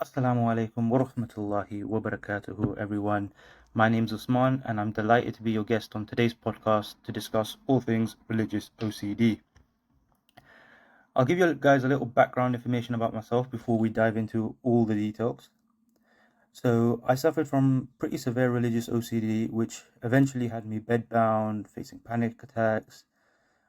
Assalamu'alaikum wa rahmatullahi wa barakatuhu, everyone. My name's Osman, and I'm delighted to be your guest on today's podcast to discuss all things religious OCD. I'll give you guys a little background information about myself before we dive into all the details. So, I suffered from pretty severe religious OCD, which eventually had me bedbound, facing panic attacks,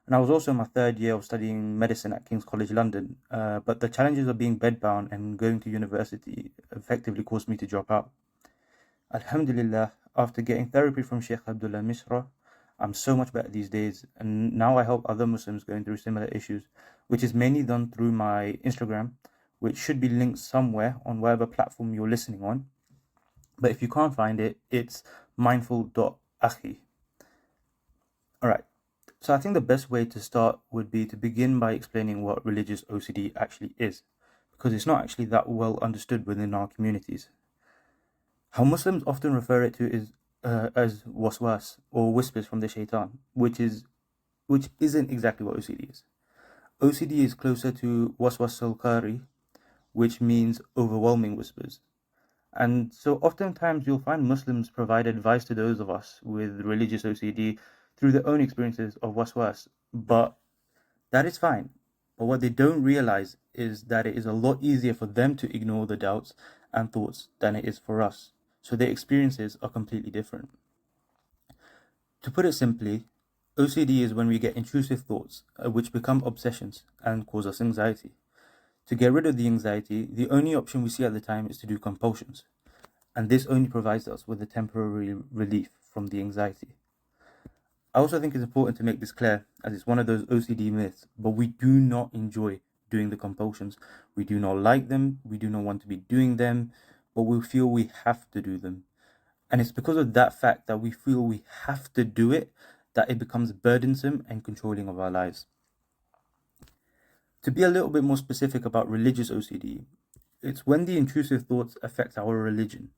and I was also in my third year of studying medicine at King's College London. But the challenges of being bedbound and going to university effectively caused me to drop out. Alhamdulillah, after getting therapy from Sheikh Abdullah Misra, I'm so much better these days, and now I help other Muslims going through similar issues, which is mainly done through my Instagram, which should be linked somewhere on whatever platform you're listening on. But if you can't find it, it's mindful.akhi. Alright, so I think the best way to start would be to begin by explaining what religious OCD actually is, because it's not actually that well understood within our communities. How Muslims often refer it to is as waswas or whispers from the shaitan, which isn't exactly what OCD is. OCD is closer to waswas al-qari, which means overwhelming whispers. And so oftentimes you'll find Muslims provide advice to those of us with religious OCD through their own experiences of waswas, but that is fine. But what they don't realize is that it is a lot easier for them to ignore the doubts and thoughts than it is for us. So their experiences are completely different. To put it simply, OCD is when we get intrusive thoughts, which become obsessions and cause us anxiety. To get rid of the anxiety, the only option we see at the time is to do compulsions, and this only provides us with a temporary relief from the anxiety. I also think it's important to make this clear, as it's one of those OCD myths, but we do not enjoy doing the compulsions. We do not like them, we do not want to be doing them, but we feel we have to do them. And it's because of that fact that we feel we have to do it that it becomes burdensome and controlling of our lives. To be a little bit more specific about religious OCD, it's when the intrusive thoughts affect our religion.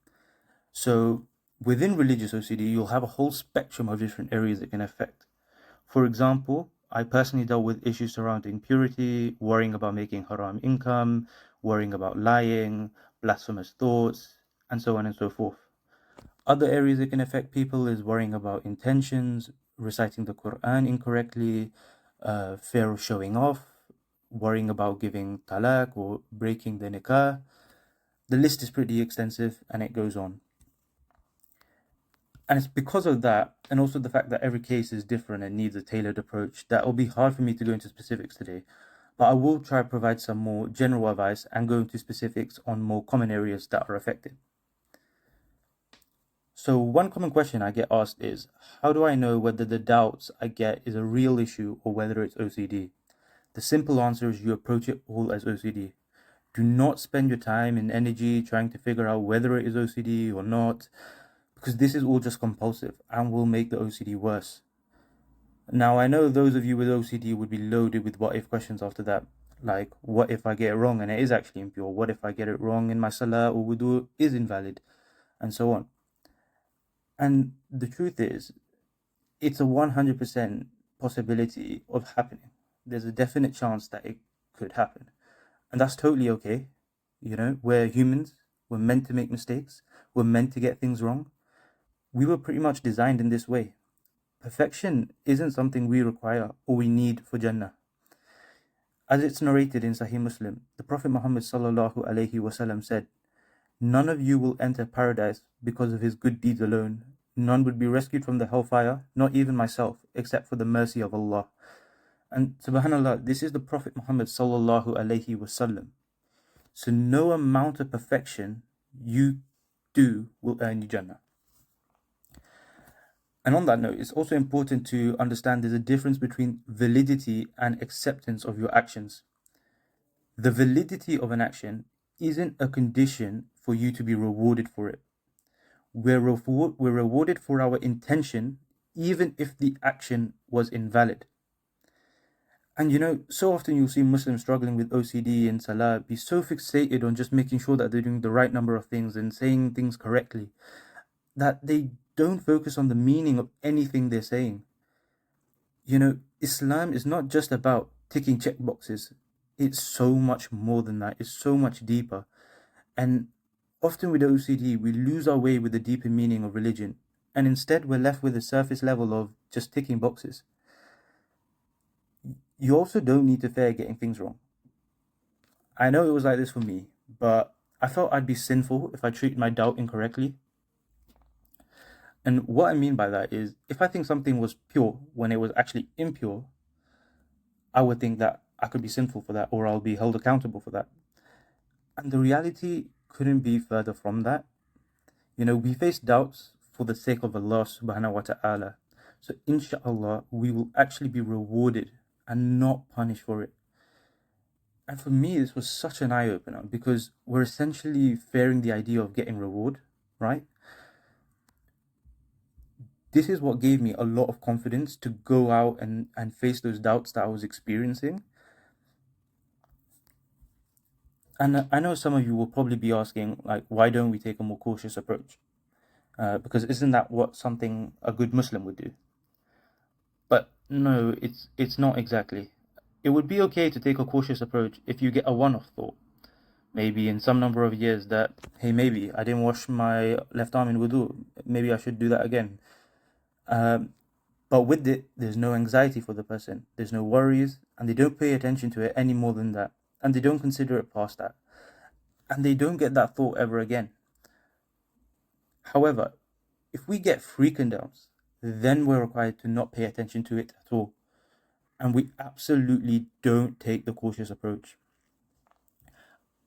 So within religious OCD, you'll have a whole spectrum of different areas it can affect. For example, I personally dealt with issues surrounding purity, worrying about making haram income, worrying about lying, blasphemous thoughts, and so on and so forth. Other areas it can affect people is worrying about intentions, reciting the Quran incorrectly, fear of showing off, worrying about giving talaq or breaking the nikah. The list is pretty extensive and it goes on. And it's because of that, and also the fact that every case is different and needs a tailored approach, that it'll be hard for me to go into specifics today. But I will try to provide some more general advice and go into specifics on more common areas that are affected. So one common question I get asked is, how do I know whether the doubts I get is a real issue or whether it's OCD? The simple answer is you approach it all as OCD. Do not spend your time and energy trying to figure out whether it is OCD or not, because this is all just compulsive and will make the OCD worse. Now, I know those of you with OCD would be loaded with what if questions after that. Like, what if I get it wrong and it is actually impure? What if I get it wrong and my salah or wudu is invalid? And so on. And the truth is, it's a 100% possibility of happening. There's a definite chance that it could happen. And that's totally okay. You know, we're humans. We're meant to make mistakes. We're meant to get things wrong. We were pretty much designed in this way. Perfection isn't something we require or we need for Jannah. As it's narrated in Sahih Muslim, the Prophet Muhammad ﷺ said, "None of you will enter paradise because of his good deeds alone. None would be rescued from the hellfire, not even myself, except for the mercy of Allah." And subhanAllah, this is the Prophet Muhammad ﷺ. So no amount of perfection you do will earn you Jannah. And on that note, it's also important to understand there's a difference between validity and acceptance of your actions. The validity of an action isn't a condition for you to be rewarded for it. We're rewarded for our intention, even if the action was invalid. And you know, so often you'll see Muslims struggling with OCD and Salah be so fixated on just making sure that they're doing the right number of things and saying things correctly, that they don't focus on the meaning of anything they're saying. You know, Islam is not just about ticking check boxes. It's so much more than that. It's so much deeper. And often with OCD, we lose our way with the deeper meaning of religion, and instead we're left with a surface level of just ticking boxes. You also don't need to fear getting things wrong. I know it was like this for me, but I felt I'd be sinful if I treated my doubt incorrectly. And what I mean by that is, if I think something was pure when it was actually impure, I would think that I could be sinful for that, or I'll be held accountable for that. And the reality couldn't be further from that. We face doubts for the sake of Allah subhanahu wa ta'ala. So inshallah, we will actually be rewarded and not punished for it. And for me, this was such an eye-opener, because we're essentially fearing the idea of getting reward, right? This is what gave me a lot of confidence to go out and face those doubts that I was experiencing. And I know some of you will probably be asking, like, why don't we take a more cautious approach? Because isn't that what something a good Muslim would do? But no, it's not exactly. It would be okay to take a cautious approach if you get a one-off thought. Maybe in some number of years that, hey, maybe I didn't wash my left arm in wudu. Maybe I should do that again. But with it, there's no anxiety for the person. There's no worries, and they don't pay attention to it any more than that. And they don't consider it past that. And they don't get that thought ever again. However, if we get frequent doubts, then we're required to not pay attention to it at all. And we absolutely don't take the cautious approach.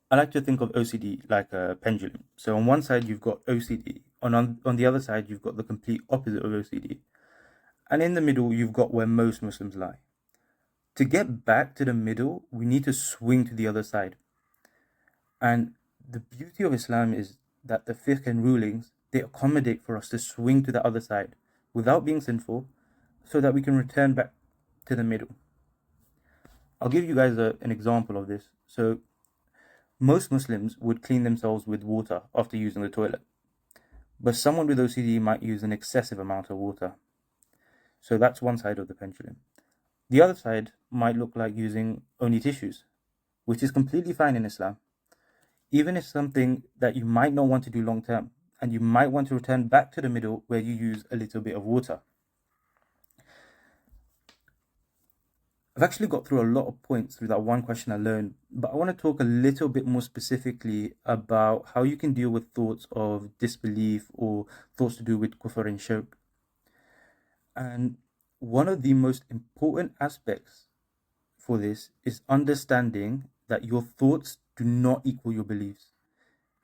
I like to think of OCD like a pendulum. So on one side, you've got OCD. On the other side, you've got the complete opposite of OCD. And in the middle, you've got where most Muslims lie. To get back to the middle, we need to swing to the other side. And the beauty of Islam is that the fiqh and rulings, they accommodate for us to swing to the other side without being sinful, so that we can return back to the middle. I'll give you guys an example of this. So most Muslims would clean themselves with water after using the toilet, but someone with OCD might use an excessive amount of water. So that's one side of the pendulum. The other side might look like using only tissues, which is completely fine in Islam. Even if something that you might not want to do long term, and you might want to return back to the middle where you use a little bit of water. I've actually got through a lot of points through that one question alone, but I want to talk a little bit more specifically about how you can deal with thoughts of disbelief or thoughts to do with kufr and shirk. And one of the most important aspects for this is understanding that your thoughts do not equal your beliefs.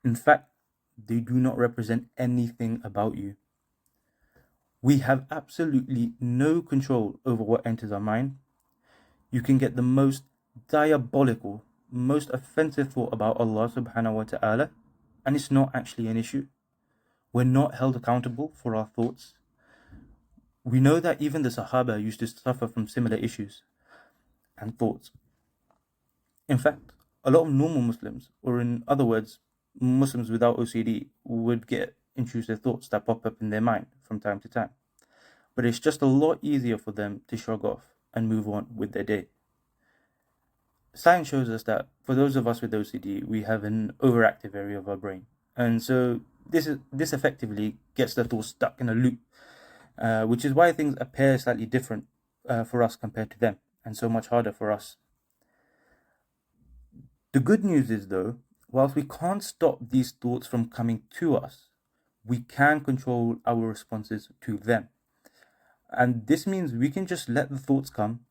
In fact, they do not represent anything about you. We have absolutely no control over what enters our mind. You can get the most diabolical, most offensive thought about Allah subhanahu wa ta'ala, and it's not actually an issue. We're not held accountable for our thoughts. We know that even the Sahaba used to suffer from similar issues and thoughts. In fact, a lot of normal Muslims, or in other words, Muslims without OCD, would get intrusive thoughts that pop up in their mind from time to time. But it's just a lot easier for them to shrug off and move on with their day. Science shows us that for those of us with OCD, we have an overactive area of our brain. And so this effectively gets the thoughts stuck in a loop, which is why things appear slightly different for us compared to them, and so much harder for us. The good news is, though, whilst we can't stop these thoughts from coming to us, we can control our responses to them. And this means we can just let the thoughts come,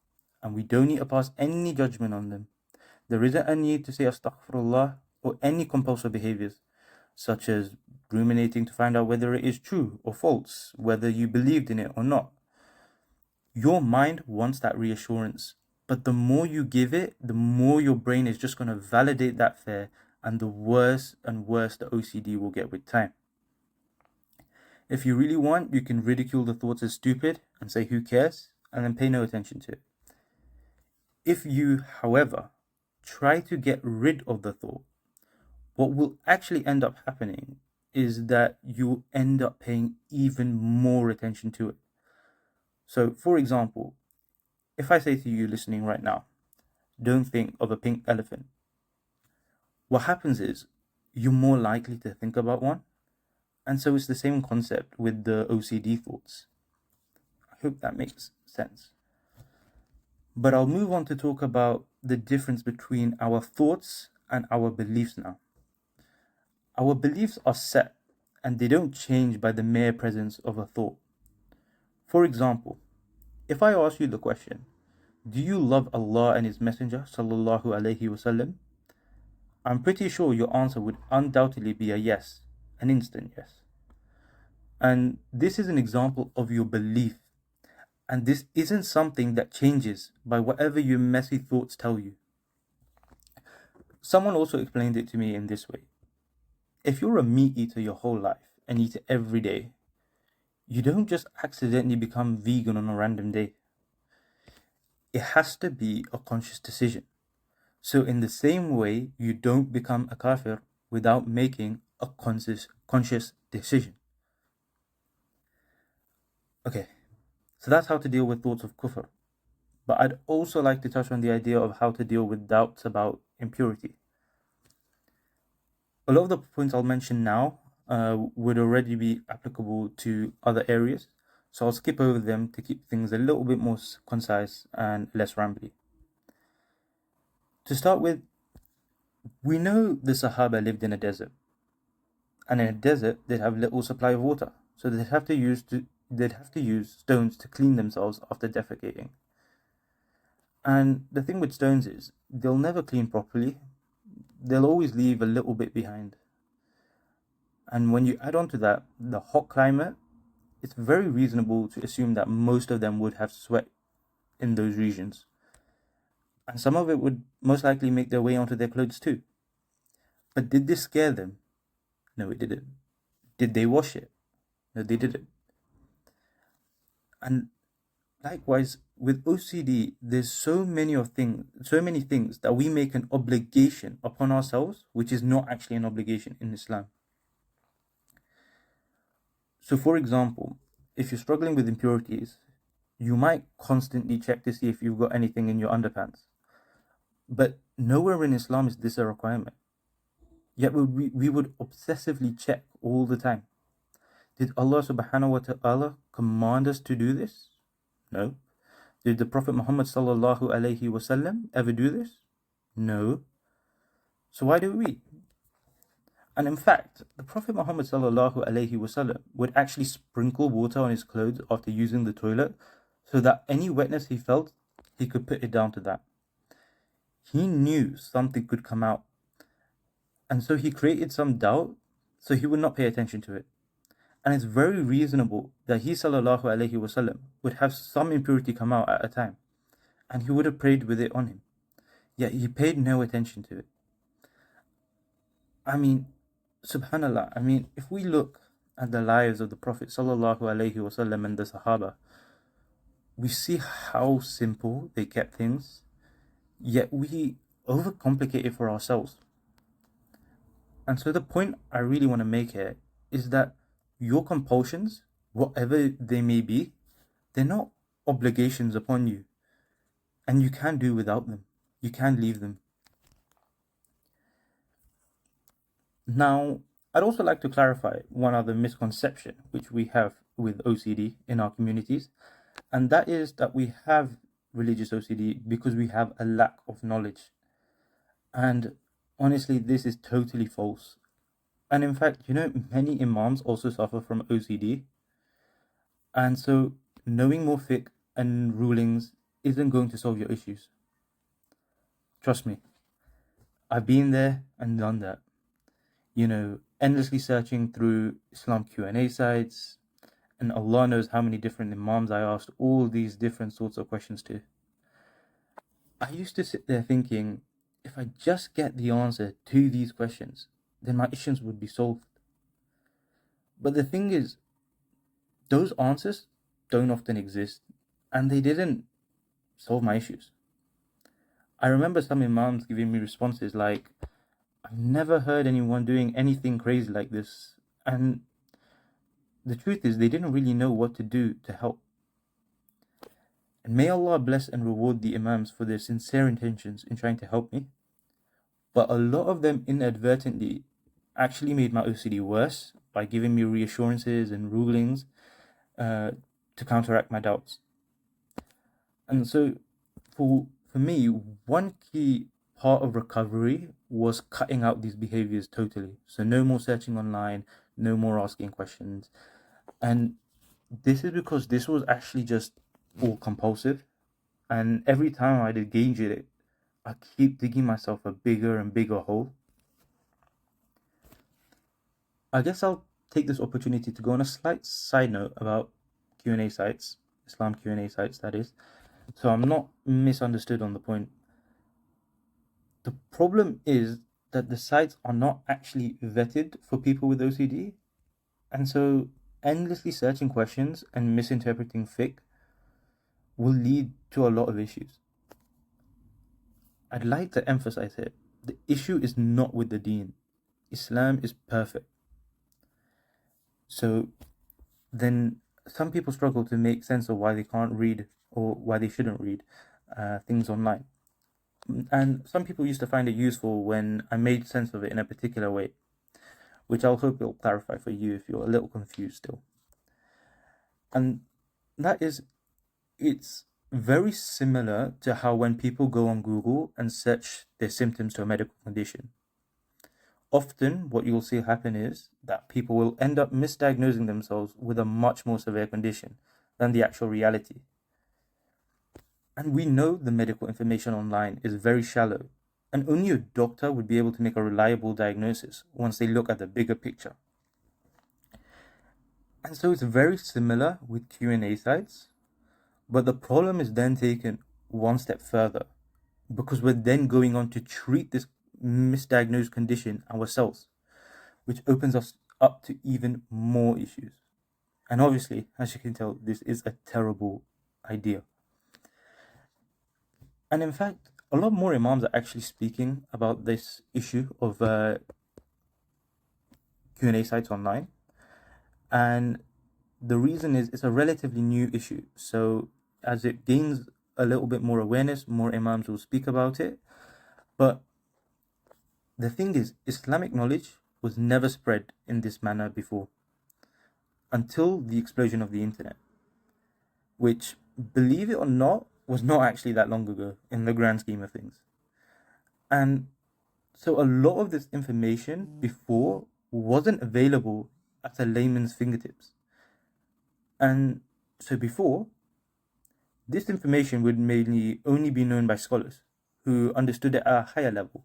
and we don't need to pass any judgment on them. There isn't a need to say astaghfirullah or any compulsive behaviors, such as ruminating to find out whether it is true or false, whether you believed in it or not. Your mind wants that reassurance, but the more you give it, the more your brain is just going to validate that fear, and the worse and worse the OCD will get with time. If you really want, you can ridicule the thoughts as stupid and say who cares, and then pay no attention to it. If you, however, try to get rid of the thought, what will actually end up happening is that you end up paying even more attention to it. So, for example, if I say to you listening right now, don't think of a pink elephant, what happens is you're more likely to think about one. And so it's the same concept with the OCD thoughts. I hope that makes sense. But I'll move on to talk about the difference between our thoughts and our beliefs now. Our beliefs are set and they don't change by the mere presence of a thought. For example, if I ask you the question, do you love Allah and His Messenger sallallahu alaihi wasallam? I'm pretty sure your answer would undoubtedly be a yes, an instant yes. And this is an example of your belief. And this isn't something that changes by whatever your messy thoughts tell you. Someone also explained it to me in this way. If you're a meat eater your whole life and eat it every day, you don't just accidentally become vegan on a random day. It has to be a conscious decision. So in the same way, you don't become a kafir without making a conscious decision. Okay, so that's how to deal with thoughts of kufr. But I'd also like to touch on the idea of how to deal with doubts about impurity. A lot of the points I'll mention now would already be applicable to other areas, so I'll skip over them to keep things a little bit more concise and less rambly. To start with, we know the Sahaba lived in a desert, and in a desert they'd have little supply of water, so they'd have to use stones to clean themselves after defecating. And the thing with stones is they'll never clean properly. They'll always leave a little bit behind. And when you add on to that the hot climate, it's very reasonable to assume that most of them would have sweat in those regions. And some of it would most likely make their way onto their clothes too. But did this scare them? No, it didn't. Did they wash it? No, they didn't. And likewise, with OCD, there's so many things that we make an obligation upon ourselves, which is not actually an obligation in Islam. So, for example, if you're struggling with impurities, you might constantly check to see if you've got anything in your underpants. But nowhere in Islam is this a requirement. Yet we would obsessively check all the time. Did Allah subhanahu wa ta'ala command us to do this? No. Did the Prophet Muhammad sallallahu alaihi wasallam ever do this? No. So why do we? And in fact, the Prophet Muhammad sallallahu alaihi wasallam would actually sprinkle water on his clothes after using the toilet so that any wetness he felt, he could put it down to that. He knew something could come out. And so he created some doubt so he would not pay attention to it. And it's very reasonable that he sallallahu alaihi wasallam would have some impurity come out at a time. And he would have prayed with it on him. Yet he paid no attention to it. I mean, subhanallah, if we look at the lives of the Prophet sallallahu alaihi wasallam and the Sahaba, we see how simple they kept things, yet we overcomplicate it for ourselves. And so the point I really want to make here is that your compulsions, whatever they may be, they're not obligations upon you. And you can do without them. You can leave them. Now, I'd also like to clarify one other misconception which we have with OCD in our communities, and that is that we have religious OCD because we have a lack of knowledge. And honestly, this is totally false. And in fact, many imams also suffer from OCD. And so knowing more fiqh and rulings isn't going to solve your issues. Trust me. I've been there and done that. Endlessly searching through Islam Q&A sites, and Allah knows how many different imams I asked all these different sorts of questions to. I used to sit there thinking, if I just get the answer to these questions, then my issues would be solved. But the thing is, those answers don't often exist, and they didn't solve my issues. I remember some imams giving me responses like, I've never heard anyone doing anything crazy like this. And the truth is, they didn't really know what to do to help. And may Allah bless and reward the imams for their sincere intentions in trying to help me. But a lot of them inadvertently actually made my OCD worse by giving me reassurances and rulings to counteract my doubts. And so for me, one key part of recovery was cutting out these behaviors totally. So no more searching online, no more asking questions. And this is because this was actually just all compulsive. And every time I'd engage in it, I keep digging myself a bigger and bigger hole. I guess I'll take this opportunity to go on a slight side note about Q&A sites, Islam Q&A sites, that is. So I'm not misunderstood on the point. The problem is that the sites are not actually vetted for people with OCD. And so endlessly searching questions and misinterpreting fiqh will lead to a lot of issues. I'd like to emphasize here, the issue is not with the deen. Islam is perfect. So then some people struggle to make sense of why they can't read or why they shouldn't read things online. And some people used to find it useful when I made sense of it in a particular way, which I'll hope it'll clarify for you if you're a little confused still. And that is, it's very similar to how when people go on Google and search their symptoms to a medical condition. Often what you'll see happen is that people will end up misdiagnosing themselves with a much more severe condition than the actual reality. And we know the medical information online is very shallow, and only a doctor would be able to make a reliable diagnosis once they look at the bigger picture. And so it's very similar with Q&A sites, but the problem is then taken one step further, because we're then going on to treat this misdiagnosed condition ourselves, which opens us up to even more issues. And obviously, as you can tell, this is a terrible idea. And in fact, a lot more imams are actually speaking about this issue of Q&A sites online. And the reason is it's a relatively new issue. So as it gains a little bit more awareness, more imams will speak about it. But the thing is, Islamic knowledge was never spread in this manner before, until the explosion of the internet, which, believe it or not, was not actually that long ago in the grand scheme of things. And so a lot of this information before wasn't available at a layman's fingertips. And so before, this information would mainly only be known by scholars who understood it at a higher level.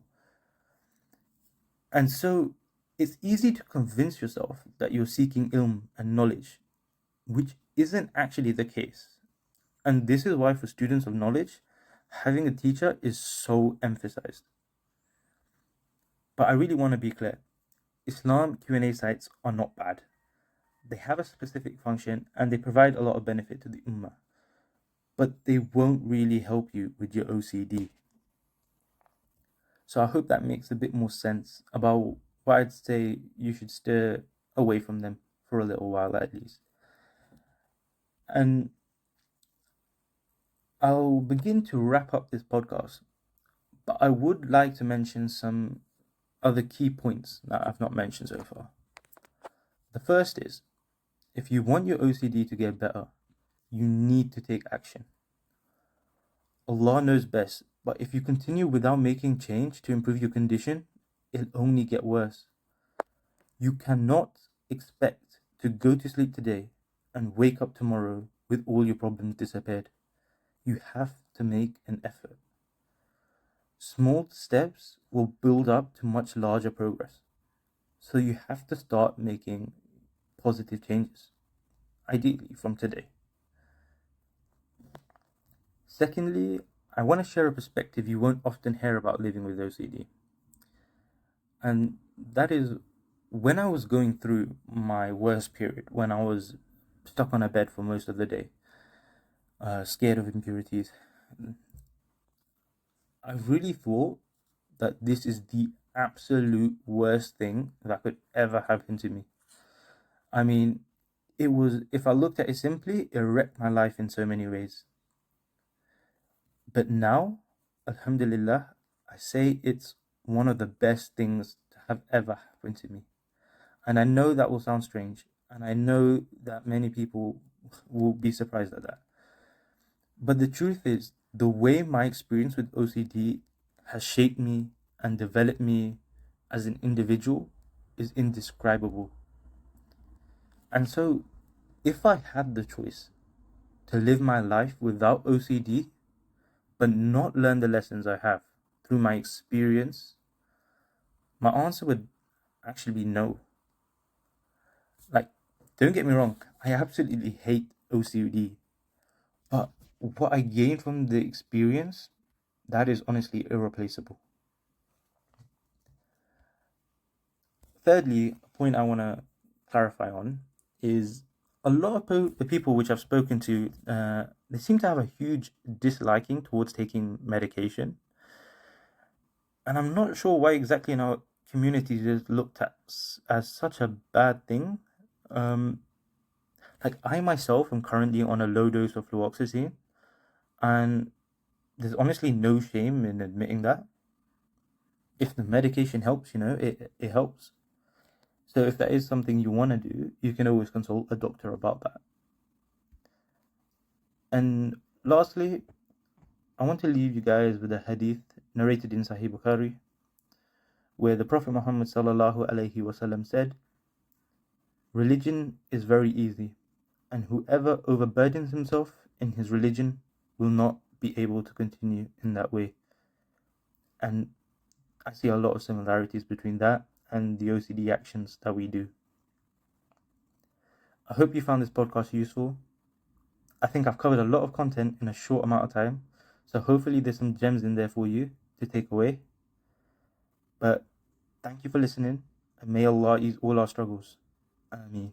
And so it's easy to convince yourself that you're seeking ilm and knowledge, which isn't actually the case. And this is why for students of knowledge, having a teacher is so emphasized. But I really want to be clear. Islam Q&A sites are not bad. They have a specific function and they provide a lot of benefit to the ummah. But they won't really help you with your OCD. So I hope that makes a bit more sense about why I'd say you should steer away from them for a little while at least. And I'll begin to wrap up this podcast, but I would like to mention some other key points that I've not mentioned so far. The first is, if you want your OCD to get better, you need to take action. Allah knows best, but if you continue without making change to improve your condition, it'll only get worse. You cannot expect to go to sleep today and wake up tomorrow with all your problems disappeared. You have to make an effort. Small steps will build up to much larger progress. So you have to start making positive changes, ideally from today. Secondly, I want to share a perspective you won't often hear about living with OCD. And that is, when I was going through my worst period, when I was stuck on a bed for most of the day, scared of impurities, I really thought that this is the absolute worst thing that could ever happen to me. I mean, it was, if I looked at it simply, it wrecked my life in so many ways. But now, alhamdulillah, I say it's one of the best things to have ever happened to me. And I know that will sound strange, and I know that many people will be surprised at that. But the truth is, the way my experience with OCD has shaped me and developed me as an individual is indescribable. And so, if I had the choice to live my life without OCD, but not learn the lessons I have through my experience, my answer would actually be no. Like, don't get me wrong, I absolutely hate OCD, but what I gained from the experience, that is honestly irreplaceable. Thirdly, a point I want to clarify on is a lot of the people which I've spoken to, they seem to have a huge disliking towards taking medication. And I'm not sure why exactly in our community it is looked at as such a bad thing. Um, like I myself am currently on a low dose of fluoxetine, and there's honestly no shame in admitting that. If the medication helps, it helps. So if that is something you want to do, you can always consult a doctor about that. And lastly, I want to leave you guys with a hadith narrated in Sahih Bukhari, where the Prophet Muhammad sallallahu alaihi wasallam said, "Religion is very easy, and whoever overburdens himself in his religion will not be able to continue in that way." And I see a lot of similarities between that and the OCD actions that we do. I hope you found this podcast useful. I think I've covered a lot of content in a short amount of time, so hopefully there's some gems in there for you to take away. But thank you for listening, and may Allah ease all our struggles. Ameen.